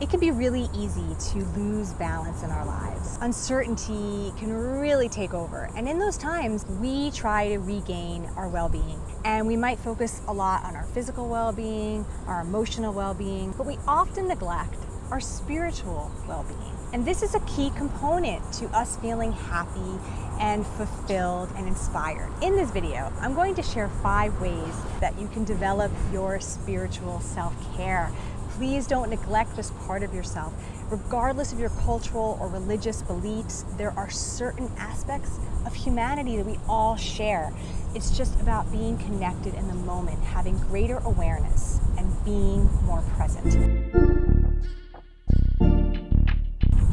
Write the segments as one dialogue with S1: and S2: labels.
S1: It can be really easy to lose balance in our lives. Uncertainty can really take over. And in those times, we try to regain our well-being. And we might focus a lot on our physical well-being, our emotional well-being, but we often neglect our spiritual well-being. And this is a key component to us feeling happy and fulfilled and inspired. In this video, I'm going to share 5 ways that you can develop your spiritual self-care. Please don't neglect this part of yourself. Regardless of your cultural or religious beliefs, there are certain aspects of humanity that we all share. It's just about being connected in the moment, having greater awareness, and being more present.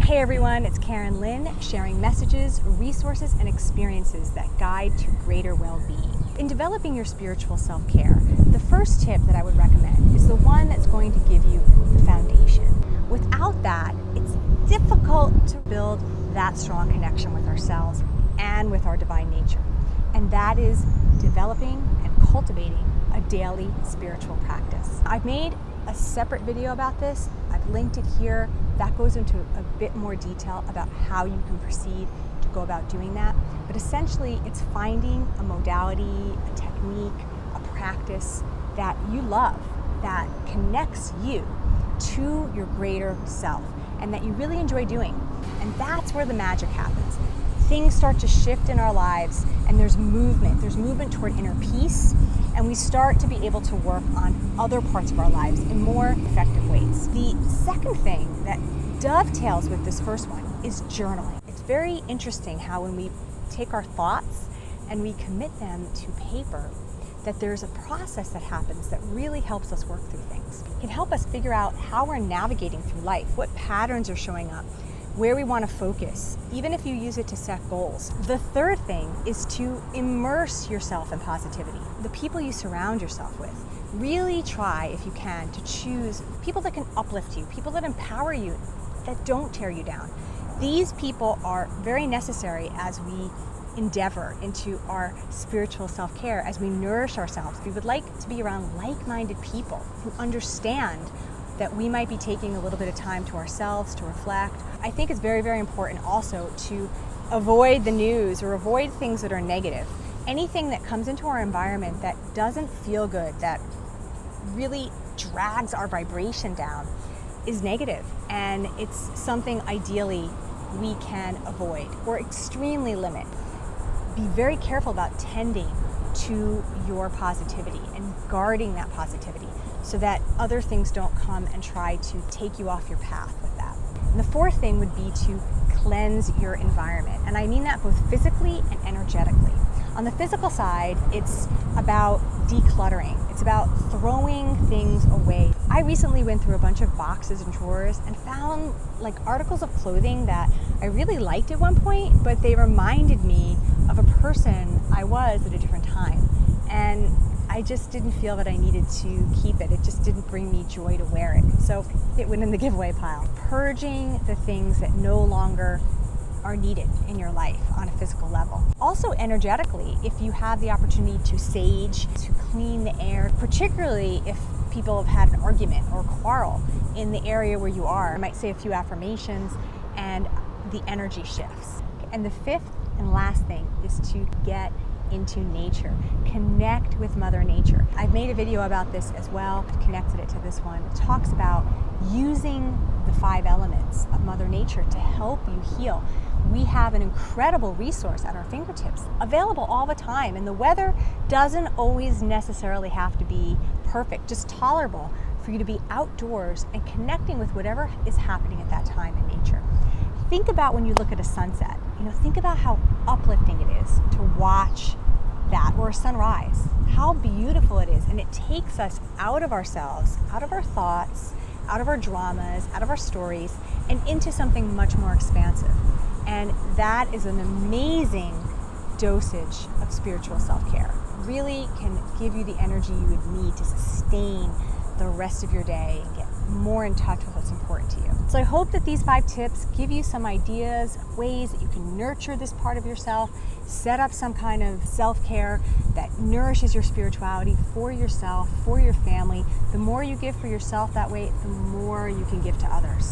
S1: Hey everyone, it's Karen Lynn, sharing messages, resources, and experiences that guide to greater well-being. In developing your spiritual self-care, the first tip that I would recommend is the one that's going to give you the foundation. Without that, it's difficult to build that strong connection with ourselves and with our divine nature. And that is developing and cultivating a daily spiritual practice. I've made a separate video about this. I've linked it here. That goes into a bit more detail about how you can proceed to go about doing that. But essentially, it's finding a modality, a technique, a practice that you love, that connects you to your greater self, and that you really enjoy doing. And that's where the magic happens. Things start to shift in our lives, and there's movement. There's movement toward inner peace, and we start to be able to work on other parts of our lives in more effective ways. The second thing that dovetails with this first one is journaling. It's very interesting how when we take our thoughts and we commit them to paper, that there's a process that happens that really helps us work through things. It can help us figure out how we're navigating through life, what patterns are showing up, where we want to focus, even if you use it to set goals. The third thing is to immerse yourself in positivity. The people you surround yourself with. Really try, if you can, to choose people that can uplift you, people that empower you, that don't tear you down. These people are very necessary as we endeavor into our spiritual self-care, as we nourish ourselves. We would like to be around like-minded people who understand that we might be taking a little bit of time to ourselves to reflect. I think it's very, very important also to avoid the news or avoid things that are negative. Anything that comes into our environment that doesn't feel good, that really drags our vibration down, is negative, and it's something ideally we can avoid or extremely limit. Be very careful about tending to your positivity and guarding that positivity so that other things don't come and try to take you off your path with that. And the fourth thing would be to cleanse your environment. And I mean that both physically and energetically. On the physical side, it's about decluttering. It's about throwing things away. I recently went through a bunch of boxes and drawers and found articles of clothing that I really liked at one point, but they reminded me of a person I was at a different time. And I just didn't feel that I needed to keep it. It just didn't bring me joy to wear it. So it went in the giveaway pile. Purging the things that no longer are needed in your life on a physical level. Also energetically, if you have the opportunity to sage, to clean the air, particularly if people have had an argument or quarrel in the area where you are, I might say a few affirmations and the energy shifts. And the fifth and last thing is to get into nature. Connect with Mother Nature. I've made a video about this as well, connected it to this one. It talks about using the 5 elements of Mother Nature to help you heal. We have an incredible resource at our fingertips, available all the time, and the weather doesn't always necessarily have to be perfect, just tolerable for you to be outdoors and connecting with whatever is happening at that time in nature. Think about when you look at a sunset, think about how uplifting it is to watch that, or a sunrise, how beautiful it is. And it takes us out of ourselves, out of our thoughts, out of our dramas, out of our stories, and into something much more expansive. And that is an amazing dosage of spiritual self-care. Really can give you the energy you would need to sustain the rest of your day and get more in touch with what's important to you. So I hope that these 5 tips give you some ideas, ways that you can nurture this part of yourself, set up some kind of self-care that nourishes your spirituality for yourself, for your family. The more you give for yourself that way, the more you can give to others.